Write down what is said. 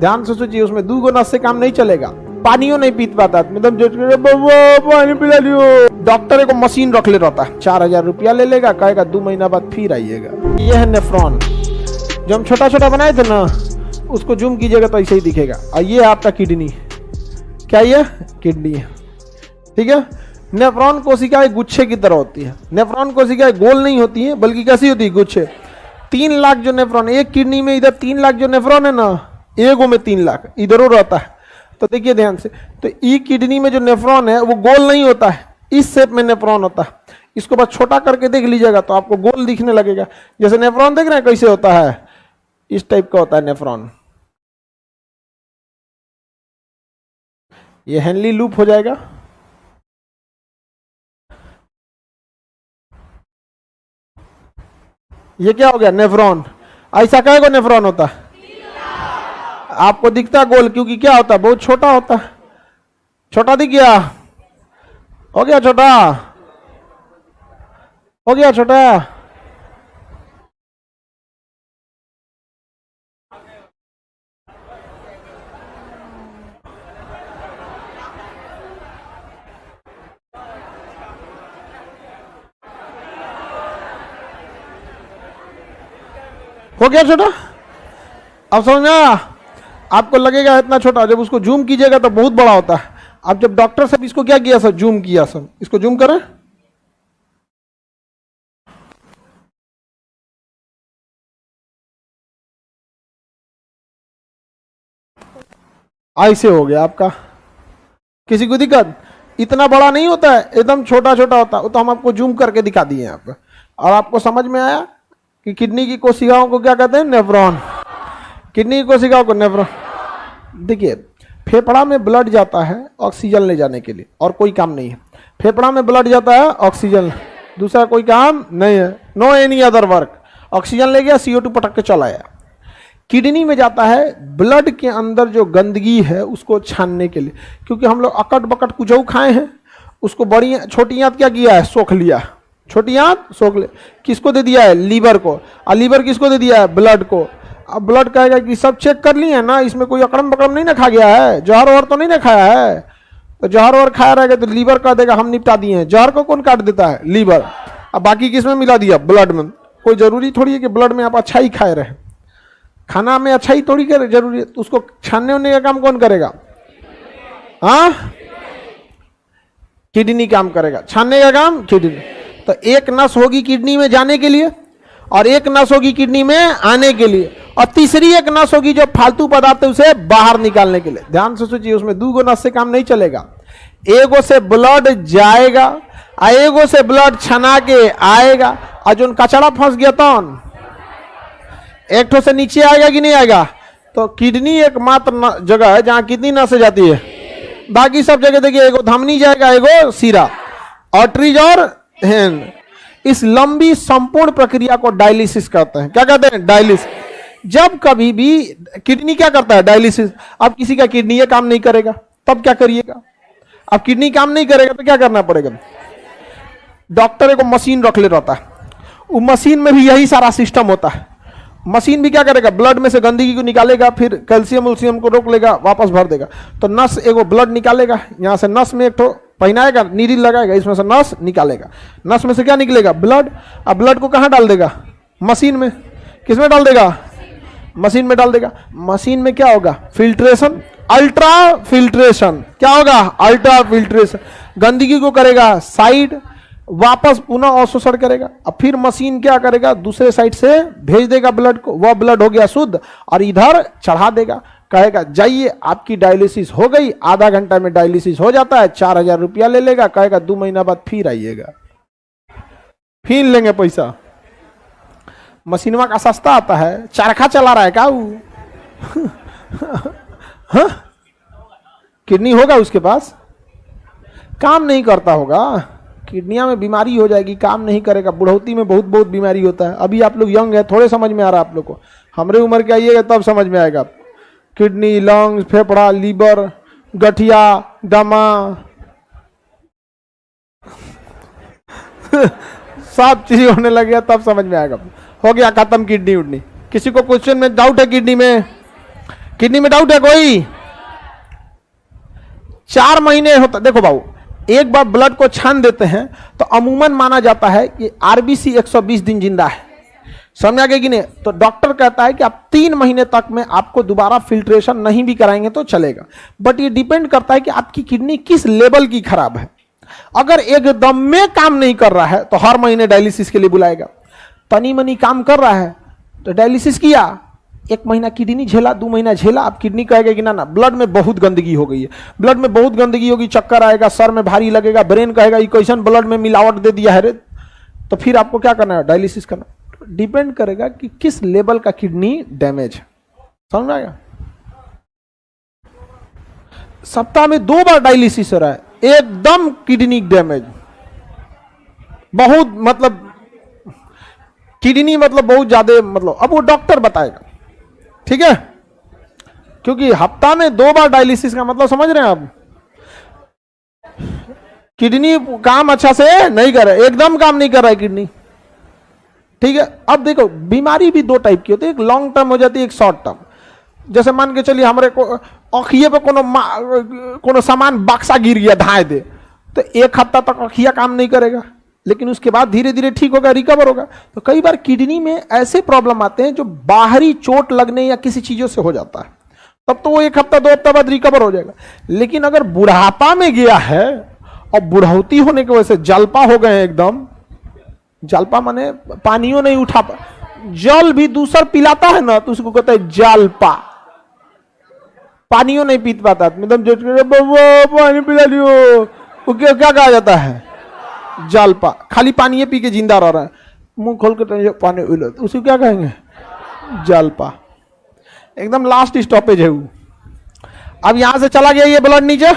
ध्यान से सोचिए, उसमें 2 नस से काम नहीं चलेगा। पानियों नहीं पीत पाता, मतलब पानी पिला दियो। डॉक्टर को मशीन रख ले रहता है, 4000 रुपया ले लेगा, कहेगा 2 महीना बाद फिर आइएगा। यह है नेफ्रॉन, जो हम छोटा छोटा बनाए थे ना, उसको जूम कीजिएगा तो ऐसे ही दिखेगा। और ये आपका किडनी, क्या ये किडनी है, ठीक है। नेफ्रॉन कोशिकाएं गुच्छे की तरह होती है। नेफ्रॉन कोशिकाएं गोल नहीं होती है, बल्कि कैसी होती है, गुच्छे। 3 लाख जो नेफ्रॉन एक किडनी में, इधर 3 लाख जो नेफ्रॉन है ना, एगो में 3 लाख इधरों रहता है। तो देखिए ध्यान से, तो ई किडनी में जो नेफ्रॉन है वो गोल नहीं होता है, इस शेप में नेफ्रॉन होता है। इसको बस छोटा करके देख लीजिएगा तो आपको गोल दिखने लगेगा। जैसे नेफ्रॉन देख रहे हैं कैसे होता है, इस टाइप का होता है नेफ्रॉन। ये हेनली लूप हो जाएगा। ये क्या हो गया, नेफ्रॉन। ऐसा कई को नेफ्रॉन होता है, आपको दिखता गोल, क्योंकि क्या होता है, बहुत छोटा होता है। छोटा दिख गया, हो गया छोटा, हो गया छोटा। हो गया छोटा। अब समझ में आया? आपको लगेगा इतना छोटा, जब उसको जूम कीजिएगा तो बहुत बड़ा होता है। अब जब डॉक्टर साहब इसको क्या किया सर, जूम किया सर, इसको जूम करें, ऐसे हो गया आपका। किसी को दिक्कत? इतना बड़ा नहीं होता है, एकदम छोटा छोटा होता है। तो हम आपको जूम करके दिखा दिए आपको, और आपको समझ में आया कि किडनी की कोशिकाओं को क्या कहते हैं, नेफ्रॉन। किडनी की कोशिकाओं को नेफ्रॉन। देखिए, फेफड़ा में ब्लड जाता है ऑक्सीजन ले जाने के लिए, और कोई काम नहीं है। फेफड़ा में ब्लड जाता है ऑक्सीजन, दूसरा कोई काम नहीं है, no any other work. Oxygen ले गया, CO2 पटक के चला आया। किडनी में जाता है ब्लड के अंदर जो गंदगी है उसको छानने के लिए, क्योंकि हम लोग अकट बकट कुछ खाए हैं, उसको बड़ी छोटी आंत क्या किया है, सोख लिया। छोटी आंत सोख ले, किसको दे दिया है, लीवर को। और लीवर किसको दे दिया है, ब्लड को। अब ब्लड कहेगा कि सब चेक कर लिए ना, इसमें कोई अकड़म बकड़म नहीं ना खा गया है, जहर वहर तो नहीं ना खाया है। तो जहर वहर खाया रहेगा तो लीवर कह देगा हम निपटा दिए हैं। जहर को कौन काट देता है, लीवर। अब बाकी किस में मिला दिया, ब्लड में। कोई जरूरी थोड़ी है कि ब्लड में आप अच्छा ही खाए रहे, खाना में अच्छा ही थोड़ी करे जरूरी है। तो उसको छानने होने का काम कौन करेगा, हाँ, किडनी काम करेगा। छानने का काम किडनी। तो एक नस होगी किडनी में जाने के लिए, और एक नस होगी किडनी में आने के लिए, और तीसरी एक नस होगी जो फालतू पदार्थ है उसे बाहर निकालने के लिए। ध्यान से सोचिए, उसमें 2 नस से काम नहीं चलेगा। एगो से ब्लड जाएगा, एगो से ब्लड छना के आएगा, और जो कचड़ा फंस गया तो एक ठो से नीचे आएगा कि नहीं आएगा। तो किडनी एकमात्र जगह है जहां कितनी नसें जाती है, बाकी सब जगह देखिए, एगो धमनी जाएगा, एगो सीरा, आर्टरीज और हेन। इस लंबी संपूर्ण प्रक्रिया को डायलिसिस कहते हैं। क्या कहते हैं, डायलिसिस। जब कभी भी किडनी क्या करता है, डायलिसिस। अब किसी का किडनी ये काम नहीं करेगा, तब क्या करिएगा। अब किडनी काम नहीं करेगा तो क्या करना पड़ेगा, डॉक्टर को मशीन रख ले रहता है, वो मशीन में भी यही सारा सिस्टम होता है। मशीन भी क्या करेगा, ब्लड में से गंदगी को निकालेगा, फिर कैल्शियम उल्शियम को रोक लेगा, वापस भर देगा। तो नस एगो ब्लड निकालेगा, यहाँ से नस में एक ठो पहनाएगा, नीडल लगाएगा, इसमें से नस निकालेगा। नस में से क्या निकलेगा, ब्लड। अब ब्लड को कहाँ डाल देगा, मशीन में। किस में डाल देगा, मशीन में डाल देगा। मशीन में क्या होगा, फिल्ट्रेशन, अल्ट्रा फिल्ट्रेशन। क्या होगा, अल्ट्रा फिल्ट्रेशन। गंदगी को करेगा साइड, वापस पुनः अवशोषण करेगा। अब फिर मशीन क्या करेगा, दूसरे साइड से भेज देगा ब्लड को, वह ब्लड हो गया शुद्ध, और इधर चढ़ा देगा, कहेगा जाइए आपकी डायलिसिस हो गई। आधा घंटा में डायलिसिस हो जाता है, 4000 रुपया ले लेगा, कहेगा 2 महीना बाद फिर आइएगा, फिर लेंगे पैसा। मशीनवा का सस्ता आता है, चरखा चला रहा है क्या वो हाँ? किडनी होगा उसके पास, काम नहीं करता होगा, किडनिया में बीमारी हो जाएगी, काम नहीं करेगा। बुढ़ौती में बहुत बहुत बीमारी होता है। अभी आप लोग यंग है, थोड़े समझ में आ रहा है आप लोग को, हमारे उम्र के आइएगा तब समझ में आएगा। किडनी, लंग्स, फेफड़ा, लीवर, गठिया, दमा सब चीज होने लगे तब समझ में आएगा। हो गया खत्म किडनी उडनी। किसी को क्वेश्चन में डाउट है किडनी में, किडनी में डाउट है कोई? 4 महीने होता, देखो बाबू, एक बार ब्लड को छान देते हैं तो अमूमन माना जाता है कि आरबीसी 120 दिन जिंदा है, समझ आ गया कि नहीं? तो डॉक्टर कहता है कि आप 3 महीने तक में आपको दोबारा फिल्ट्रेशन नहीं भी कराएंगे तो चलेगा, बट ये डिपेंड करता है कि आपकी किडनी किस लेवल की खराब है। अगर एकदम में काम नहीं कर रहा है तो हर महीने डायलिसिस के लिए बुलाएगा। तनी मनी काम कर रहा है तो डायलिसिस किया, 1 महीना किडनी झेला, 2 महीना झेला, अब किडनी कहेगा कि ना ना ब्लड में बहुत गंदगी हो गई है, ब्लड में बहुत गंदगी होगी, चक्कर आएगा, सर में भारी लगेगा, ब्रेन कहेगा ये कैसन ब्लड में मिलावट दे दिया है रे, तो फिर आपको क्या करना है? डायलिसिस करना। डिपेंड करेगा कि किस लेवल का किडनी डैमेज है, समझ में आएगा? सप्ताह में 2 बार डायलिसिस हो रहा है, एकदम किडनी डैमेज, बहुत मतलब किडनी मतलब बहुत ज्यादा, मतलब अब वो डॉक्टर बताएगा, ठीक है? क्योंकि हफ्ता में 2 बार डायलिसिस का मतलब समझ रहे हैं आप? किडनी काम अच्छा से नहीं कर रहा है, एकदम काम नहीं कर रहा है किडनी, ठीक है? अब देखो बीमारी भी 2 टाइप की होती है, एक लॉन्ग टर्म हो जाती है, एक शॉर्ट टर्म। जैसे मान के चलिए हमारे को अखिए पे कोनो सामान बक्सा गिर गया धाए दे, तो 1 हफ्ता तक अखिया काम नहीं करेगा, लेकिन उसके बाद धीरे धीरे ठीक होगा, रिकवर होगा। तो कई बार किडनी में ऐसे प्रॉब्लम आते हैं जो बाहरी चोट लगने या किसी चीजों से हो जाता है, तब तो वो 1 हफ्ता 2 हफ्ता बाद रिकवर हो जाएगा। लेकिन अगर बुढ़ापा में गया है और बुढ़ौती होने की वजह से जलपा हो गए हैं, एकदम जलपा माने पानियों नहीं उठा, जल भी दूसर पिलाता है ना तो उसको कहते हैं जलपा, पानियों नहीं पी पाता, एकदम पानी पिला लियो, वो क्या कहा जाता है? जलपा। खाली पानी पी के जिंदा रह रहा है, मुंह खोल के पानी उसे क्या कहेंगे? जलपा। एकदम लास्ट स्टॉपेज है वो। अब यहां से चला गया ये ब्लड नीचे,